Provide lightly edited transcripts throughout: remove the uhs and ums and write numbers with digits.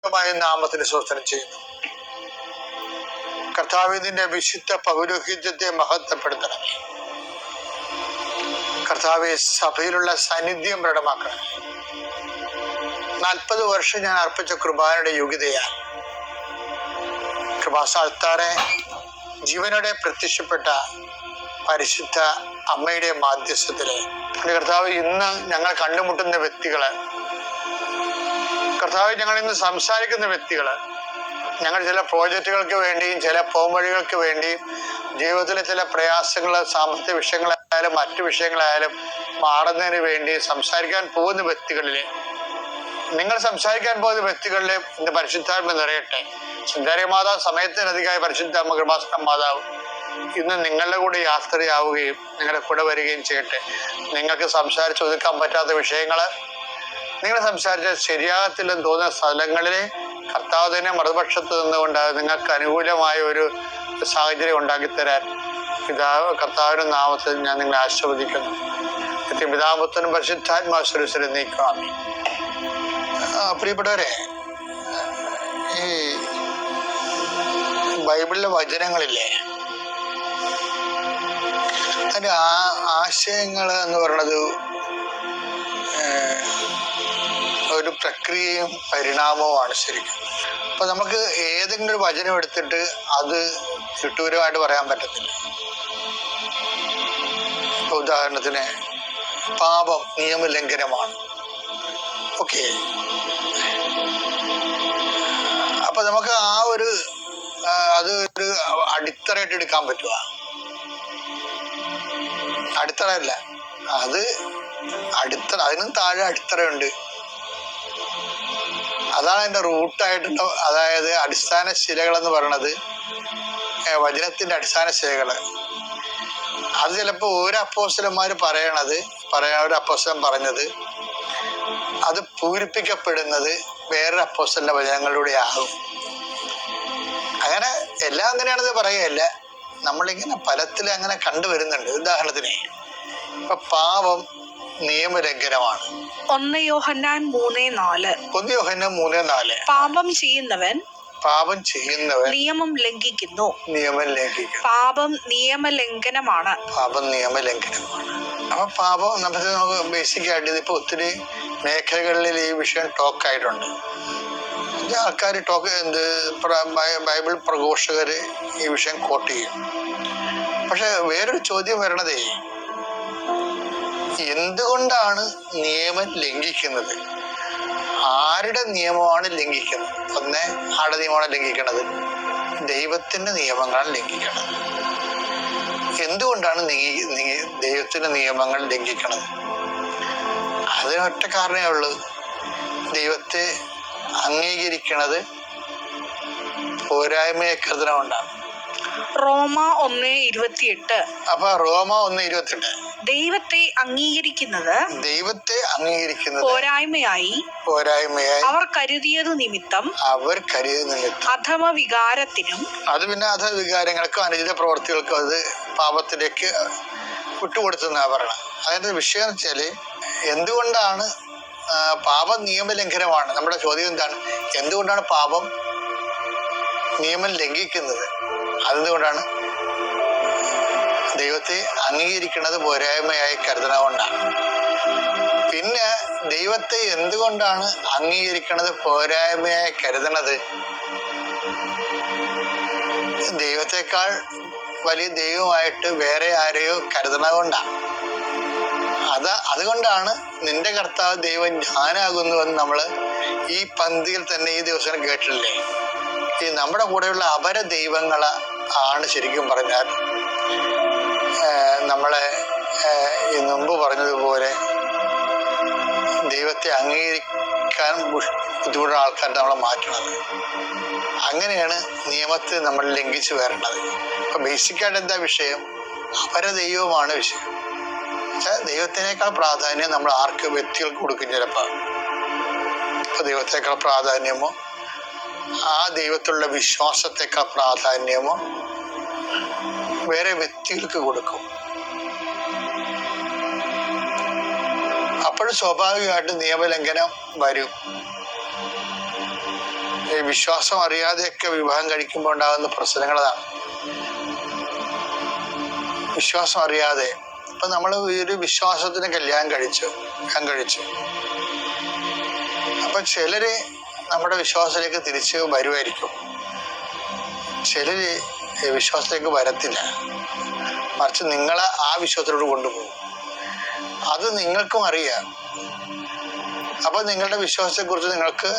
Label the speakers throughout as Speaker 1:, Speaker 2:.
Speaker 1: മായ നാമത്തിന് സ്തോത്രം ചെയ്യുന്നു. കർത്താവിന്റെ വിശുദ്ധ പൗരോഹിത്യത്തെ മഹത്വപ്പെടുത്തണമേ. കർത്താവെ, സഭയിലുള്ള സാന്നിധ്യം പ്രകടമാക്കണം. 40 വർഷം ഞാൻ അർപ്പിച്ച കൃപാനയുടെ യോഗ്യതയാൽ കൃപാസ്ഥാനത്താറെ ജീവനോടെ പ്രത്യക്ഷപ്പെട്ട പരിശുദ്ധ അമ്മയുടെ മാധ്യസ്ഥത്തില് കർത്താവ്, ഇന്ന് ഞങ്ങൾ കണ്ടുമുട്ടുന്ന വ്യക്തികള്, കർത്താവ്, ഞങ്ങൾ ഇന്ന് സംസാരിക്കുന്ന വ്യക്തികള്, ഞങ്ങൾ ചില പ്രോജക്റ്റുകൾക്ക് വേണ്ടിയും ചില പോംവഴികൾക്ക് വേണ്ടിയും ജീവിതത്തിലെ ചില പ്രയാസങ്ങൾ, സാമ്പത്തിക വിഷയങ്ങളായാലും മറ്റു വിഷയങ്ങളായാലും മാറുന്നതിന് വേണ്ടി സംസാരിക്കാൻ പോകുന്ന വ്യക്തികളിലെ, നിങ്ങൾ സംസാരിക്കാൻ പോകുന്ന വ്യക്തികളിലെ ഇന്ന് പരിശുദ്ധാത്മ നിറയട്ടെ. സുന്ദരി മാതാവ്, സമയത്തിനധികമായ പരിശുദ്ധ അമ്മ കൃപാസന മാതാവ് ഇന്ന് നിങ്ങളുടെ കൂടെ യാത്രയാവുകയും നിങ്ങളുടെ കൂടെ വരികയും ചെയ്യട്ടെ. നിങ്ങൾക്ക് സംസാരിച്ച് ഒതുക്കാൻ പറ്റാത്ത വിഷയങ്ങൾ, നിങ്ങൾ സംസാരിച്ച ശരിയാകത്തില്ലെന്ന് തോന്നുന്ന സ്ഥലങ്ങളിലെ കർത്താവ് തന്നെ മറുപക്ഷത്ത് നിന്നുകൊണ്ട് നിങ്ങൾക്ക് അനുകൂലമായ ഒരു സാഹചര്യം ഉണ്ടാക്കിത്തരാൻ കർത്താവിന്റെ നാമത്തിൽ ഞാൻ നിങ്ങളെ ആശീർവദിക്കുന്നു. പിതാപുത്രനും പരിശുദ്ധാത്മാസുരസിൽ നീക്കാം. പ്രിയപ്പെട്ടവരെ, ഈ ബൈബിളിലെ വചനങ്ങളില്ലേ, അതിൻ്റെ ആശയങ്ങൾ എന്ന് പറയുന്നത് ഒരു പ്രക്രിയയും പരിണാമവുമാണ് ശരിക്കും. അപ്പൊ നമുക്ക് ഏതെങ്കിലും ഒരു വചനം എടുത്തിട്ട് അത് ചുട്ടൂരമായിട്ട് പറയാൻ പറ്റത്തില്ല. ഉദാഹരണത്തിന്, പാപം നിയമലംഘനമാണ്. ഓക്കെ, അപ്പൊ നമുക്ക് അത് ഒരു അടിത്തറയായിട്ട് എടുക്കാൻ പറ്റുക? അടിത്തറയല്ല, അത് അടിത്തറ, അതിനും താഴെ അടിത്തറയുണ്ട്. അതാണ് അതിന്റെ റൂട്ടായിട്ടുള്ള, അതായത് അടിസ്ഥാന ശിലകൾ എന്ന് പറയുന്നത്, വചനത്തിന്റെ അടിസ്ഥാന ശിലകള്. അത് ചിലപ്പോ ഒരു അപ്പോസ്തലന്മാര് ഒരു അപ്പോസ്തലൻ പറഞ്ഞത് അത് പൂരിപ്പിക്കപ്പെടുന്നത് വേറൊരു അപ്പോസ്തലന്റെ വചനങ്ങളിലൂടെ ആകും. അങ്ങനെ എല്ലാം അങ്ങനെയാണെന്ന് പറയുകയല്ല, നമ്മളിങ്ങനെ ഫലത്തിൽ അങ്ങനെ കണ്ടുവരുന്നുണ്ട്. ഉദാഹരണത്തിന്, ഇപ്പൊ പാപം നിയമലംഘനമാണ്.
Speaker 2: 1 യോഹന്നാൻ
Speaker 1: 3:4
Speaker 2: പാപം ചെയ്യുന്നവൻ
Speaker 1: നിയമം ലംഘിക്കുന്നു.
Speaker 2: പാപം നിയമലംഘനമാണ്.
Speaker 1: അപ്പൊ പാപം നമുക്ക് ബേസിക് ആയിട്ട് ഇതിപ്പോ ഒത്തിരി മേഖലകളിൽ ഈ വിഷയം ടോക്കായിട്ടുണ്ട്. ആൾക്കാർ ബൈബിൾ പ്രഘോഷകര് ഈ വിഷയം കോട്ട് ചെയ്യും. പക്ഷെ വേറൊരു ചോദ്യം വരണതേ, എന്തുകൊണ്ടാണ് നിയമം ലംഘിക്കുന്നത്? ആരുടെ നിയമമാണ് ലംഘിക്കുന്നത്? ആരുടെ നിയമമാണ് ലംഘിക്കുന്നത്? ദൈവത്തിന്റെ നിയമങ്ങളാണ് ലംഘിക്കുന്നത്. എന്തുകൊണ്ടാണ് ദൈവത്തിന്റെ നിയമങ്ങൾ ലംഘിക്കുന്നത്? അതിനൊറ്റ കാരണമേ ഉള്ളൂ, ദൈവത്തെ അംഗീകരിക്കുന്നത് പോരായ്മയെ കരുതണമുണ്ടാണ്.
Speaker 2: റോമ 1:28.
Speaker 1: അപ്പൊ റോമ 1:28
Speaker 2: ദൈവത്തെ അംഗീകരിക്കുന്നത് പോരായ്മയായി അവർ കരുതിയതു നിമിത്തം അധമ വികാരത്തിനും,
Speaker 1: അത് പിന്നെ അധവികാരങ്ങൾക്കും അനുചിത പ്രവർത്തികൾക്കും അത് പാപത്തിലേക്ക് വിട്ടുകൊടുത്തെന്നാ പറയണം. അതിന്റെ വിഷയം എന്ന് വെച്ചാല്, എന്തുകൊണ്ടാണ് പാപം നിയമലംഘനമാണ്? നമ്മുടെ ചോദ്യം എന്താണ്? എന്തുകൊണ്ടാണ് പാപം നിയമം ലംഘിക്കുന്നത്? അതെന്തുകൊണ്ടാണ്? ദൈവത്തെ അംഗീകരിക്കുന്നത് പോരായ്മയായി കരുതണകൊണ്ടാണ്. പിന്നെ ദൈവത്തെ എന്തുകൊണ്ടാണ് അംഗീകരിക്കുന്നത് പോരായ്മയായി കരുതണത്? ദൈവത്തെക്കാൾ വലിയ ദൈവമായിട്ട് വേറെ ആരെയോ കരുതണകൊണ്ടാണ്. അതുകൊണ്ടാണ് നിന്റെ കർത്താവ് ദൈവം ഞാനാകുന്നുവെന്ന് നമ്മള് ഈ പന്തിയിൽ തന്നെ ഈ ദിവസം കേട്ടില്ലേ? ഈ നമ്മുടെ കൂടെയുള്ള അപര ദൈവങ്ങളെ ആണ് ശരിക്കും പറഞ്ഞാൽ നമ്മളെ മുമ്പ് പറഞ്ഞതുപോലെ ദൈവത്തെ അംഗീകരിക്കാൻ ബുദ്ധിമുട്ടുള്ള ആൾക്കാർ നമ്മളെ മാറ്റണത്. അങ്ങനെയാണ് നിയമത്തെ നമ്മൾ ലംഘിച്ചു വരേണ്ടത്. അപ്പൊ ബേസിക്കായിട്ട് എന്താ വിഷയം? അപര ദൈവമാണ് വിഷയം. ദൈവത്തിനേക്കാൾ പ്രാധാന്യം നമ്മൾ ആർക്ക് വ്യക്തികൾക്ക് കൊടുക്കും. ചിലപ്പോൾ ഇപ്പൊ ദൈവത്തെക്കാൾ പ്രാധാന്യമോ ആ ദൈവത്തിലുള്ള വിശ്വാസത്തെക്കാൾ പ്രാധാന്യമോ വേറെ വ്യക്തികൾക്ക് കൊടുക്കും. അപ്പോഴും സ്വാഭാവികമായിട്ട് നിയമലംഘനം വരും. ഈ വിശ്വാസം അറിയാതെയൊക്കെ വിവാഹം കഴിക്കുമ്പോൾ ഉണ്ടാകുന്ന പ്രശ്നങ്ങൾ അതാണ്. വിശ്വാസം അറിയാതെ ഇപ്പൊ നമ്മൾ ഒരു വിശ്വാസത്തിന് കല്യാണം കഴിച്ചു അപ്പൊ ചിലര് നമ്മുടെ വിശ്വാസത്തിലേക്ക് തിരിച്ച് വരുമായിരിക്കും, ചിലര് വിശ്വാസത്തിലേക്ക് വരത്തില്ല, മറിച്ച് നിങ്ങളെ ആ വിശ്വാസത്തിലോട്ട് കൊണ്ടുപോകും. അത് നിങ്ങൾക്കും അറിയാം. അപ്പൊ നിങ്ങളുടെ വിശ്വാസത്തെക്കുറിച്ച് നിങ്ങൾക്ക്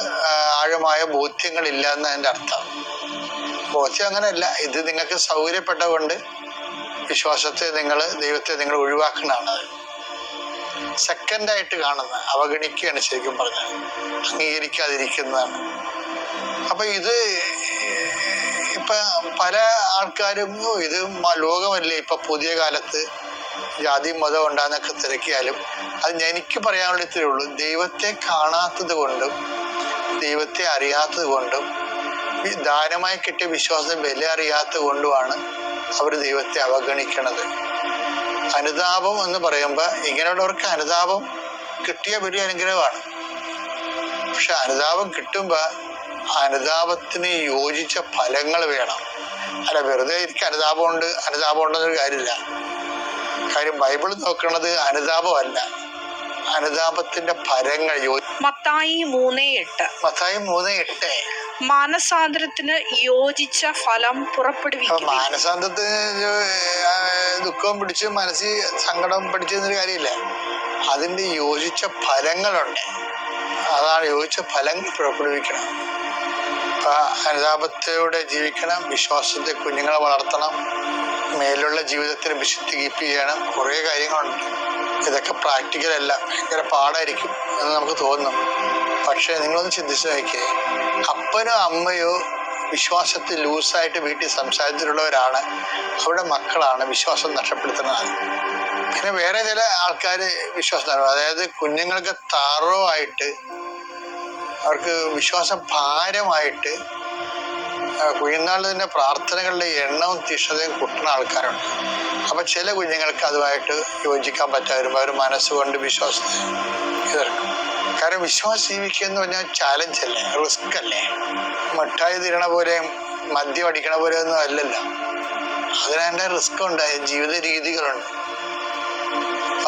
Speaker 1: ആഴമായ ബോധ്യങ്ങളില്ല എന്നതിൻ്റെ അർത്ഥം. ബോധ്യം അങ്ങനെയല്ല, ഇത് നിങ്ങൾക്ക് സൗകര്യപ്പെട്ട കൊണ്ട് വിശ്വാസത്തെ ദൈവത്തെ നിങ്ങൾ ഒഴിവാക്കണതാണ്. സെക്കൻഡായിട്ട് കാണുന്ന അവഗണിക്കുകയാണ് ശരിക്കും പറഞ്ഞാൽ, അംഗീകരിക്കാതിരിക്കുന്നതാണ്. അപ്പൊ ഇത് ഇപ്പൊ പല ആൾക്കാരും ഇത് ലോകമല്ലേ ഇപ്പൊ പുതിയ കാലത്ത് ജാതി മതം ഉണ്ടാകുന്നൊക്കെ തിരക്കിയാലും അത് എനിക്ക് പറയാനുള്ള ഇത്രയേ ഉള്ളൂ. ദൈവത്തെ കാണാത്തത് കൊണ്ടും ദൈവത്തെ അറിയാത്തത് കൊണ്ടും ദാനമായി കിട്ടിയ വിശ്വാസം വില അറിയാത്തത് കൊണ്ടുമാണ് അവർ ദൈവത്തെ അവഗണിക്കണത്. അനുതാപം എന്ന് പറയുമ്പോൾ ഇങ്ങനെയുള്ളവർക്ക് അനുതാപം കിട്ടിയ വലിയ അനുഗ്രഹമാണ്. പക്ഷെ അനുതാപം കിട്ടുമ്പോൾ അനുതാപത്തിന് യോജിച്ച ഫലങ്ങൾ വേണം. അല്ല വെറുതെ എനിക്ക് അനുതാപം ഉണ്ടെന്നൊരു കാര്യമില്ല. കാര്യം ബൈബിൾ നോക്കുന്നത് അനുതാപമല്ല, അനുതാപത്തിന്റെ ഫലങ്ങൾ.
Speaker 2: മത്തായി
Speaker 1: 3:8
Speaker 2: മാനസാന്തരത്തിന് യോജിച്ച ഫലം പുറപ്പെടുവിക്കും.
Speaker 1: മാനസാന്തരത്തിന് ദുഃഖം പിടിച്ച് മനസ്സിൽ സങ്കടം പിടിച്ചെന്നൊരു കാര്യമില്ല, അതിന്റെ യോജിച്ച ഫലങ്ങളുണ്ട്. അതാണ് യോജിച്ച ഫലങ്ങൾ പുറപ്പെടുവിക്കണം. അനുതാപത്തോടെ ജീവിക്കണം, വിശ്വാസത്തെ കുഞ്ഞുങ്ങളെ വളർത്തണം, മേലുള്ള ജീവിതത്തിന് വിശുദ്ധി കീപ്പ് ചെയ്യണം. കുറേ കാര്യങ്ങളുണ്ട്. ഇതൊക്കെ പ്രാക്ടിക്കൽ അല്ല, ഭയങ്കര പാടായിരിക്കും എന്ന് നമുക്ക് തോന്നും. പക്ഷെ നിങ്ങളൊന്ന് ചിന്തിച്ചു നോക്കിയേ, അപ്പനോ അമ്മയോ വിശ്വാസത്തിൽ ലൂസായിട്ട് വീട്ടിൽ സംസാരിച്ചിട്ടുള്ളവരാണ് അവരുടെ മക്കളാണ് വിശ്വാസം നഷ്ടപ്പെടുത്തുന്നത്. പിന്നെ വേറെ ചില ആൾക്കാർ വിശ്വാസം, അതായത് കുഞ്ഞുങ്ങൾക്ക് താറോവായിട്ട് അവർക്ക് വിശ്വാസം ഭാരമായിട്ട് കുഞ്ഞുനാളിൽ തന്നെ പ്രാർത്ഥനകളുടെ എണ്ണവും തീഷ്ണതയും കൂട്ടുന്ന ആൾക്കാരുണ്ട്. അപ്പൊ ചില കുഞ്ഞുങ്ങൾക്ക് അതുമായിട്ട് യോജിക്കാൻ പറ്റാതിരുമ്പോൾ അവർ മനസ്സുകൊണ്ട് വിശ്വാസത്തെ എതിർക്കും. കാരണം വിശ്വാസം ജീവിക്കുക എന്ന് പറഞ്ഞാൽ ചാലഞ്ച് അല്ലേ, റിസ്ക് അല്ലേ. മിഠായി തിരണ പോലെ മദ്യം അടിക്കണ പോലെ ഒന്നും അല്ലല്ലോ. അതിനെ റിസ്ക് ഉണ്ട്, ജീവിത രീതികളുണ്ട്.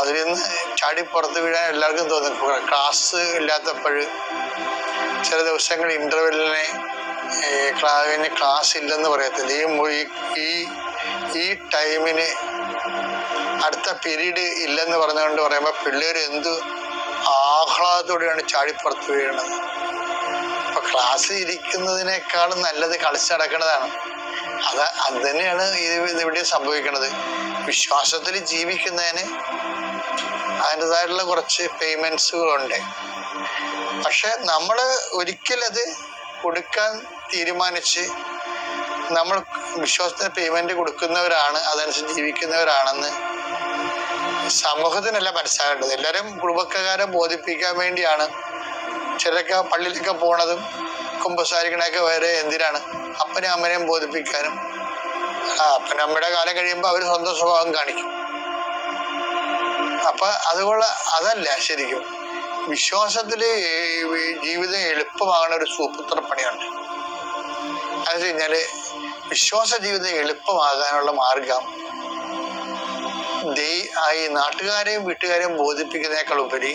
Speaker 1: അതിൽ നിന്ന് ചാടി പുറത്ത് വീഴാൻ എല്ലാവർക്കും തോന്നും. ക്ലാസ് ഇല്ലാത്തപ്പോൾ ചില ദിവസങ്ങൾ ഇന്റർവെല്ലിനെ ക്ലാസ് ഇല്ലെന്ന് പറയത്തില്ല, ഈ ടൈമിന് അടുത്ത പീരീഡ് ഇല്ലെന്ന് പറഞ്ഞുകൊണ്ട് പറയുമ്പോൾ പിള്ളേർ എന്ത് ആഹ്ലാദത്തോടെയാണ് ചാടിപ്പുറത്ത് വീഴുന്നത്. അപ്പൊ ക്ലാസ് ഇരിക്കുന്നതിനേക്കാളും നല്ലത് കളിച്ച് നടക്കുന്നതാണ്. അത് തന്നെയാണ് ഇവിടെ സംഭവിക്കുന്നത്. വിശ്വാസത്തിൽ ജീവിക്കുന്നതിന് അതിൻ്റെതായിട്ടുള്ള കുറച്ച് പേയ്മെന്റ്സുകളുണ്ട്. പക്ഷെ നമ്മൾ ഒരിക്കലത് കൊടുക്കാൻ തീരുമാനിച്ച് നമ്മൾ വിശ്വാസത്തിന് പേയ്മെന്റ് കൊടുക്കുന്നവരാണ്, അതനുസരിച്ച് ജീവിക്കുന്നവരാണെന്ന് സമൂഹത്തിനല്ല മനസ്സിലാകേണ്ടത്. എല്ലാവരും കുടുംബക്കാരെ ബോധിപ്പിക്കാൻ വേണ്ടിയാണ്. ചിലരൊക്കെ പള്ളിയിലൊക്കെ പോണതും കുമ്പസാരിക്കണൊക്കെ വേറെ എന്തിനാണ്? അപ്പനെയും അമ്മനെയും ബോധിപ്പിക്കാനും. അപ്പനമ്മയുടെ കാലം കഴിയുമ്പോൾ അവർ സ്വന്തം സ്വഭാവം കാണിക്കും. അപ്പൊ അതുകൊണ്ട് അതല്ല ശരിക്കും വിശ്വാസത്തില് ജീവിതം എളുപ്പമാകുന്ന ഒരു സൂപ്പുത്ര പണിയുണ്ട്. അത് കഴിഞ്ഞാല് വിശ്വാസ ജീവിതം എളുപ്പമാകാനുള്ള മാർഗം ഈ നാട്ടുകാരെയും വീട്ടുകാരെയും ബോധിപ്പിക്കുന്നതിനേക്കാൾ ഉപരി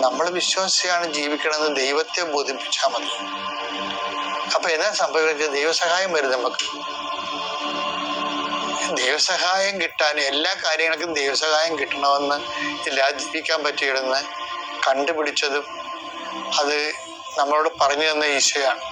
Speaker 1: നമ്മൾ വിശ്വാസിയാണ് ജീവിക്കണമെന്ന് ദൈവത്തെ ബോധിപ്പിച്ചാൽ മതി. അപ്പൊ എന്നാ സംഭവിക്കുന്നത്? ദൈവസഹായം വരും നമുക്ക്. ദൈവസഹായം കിട്ടാൻ എല്ലാ കാര്യങ്ങൾക്കും ദൈവസഹായം കിട്ടണമെന്ന് ഇല്ലാതെ ജീവിക്കാൻ പറ്റിയിടുന്ന് കണ്ടുപിടിച്ചതും അത് നമ്മളോട് പറഞ്ഞു തന്ന ഈശോയാണ്.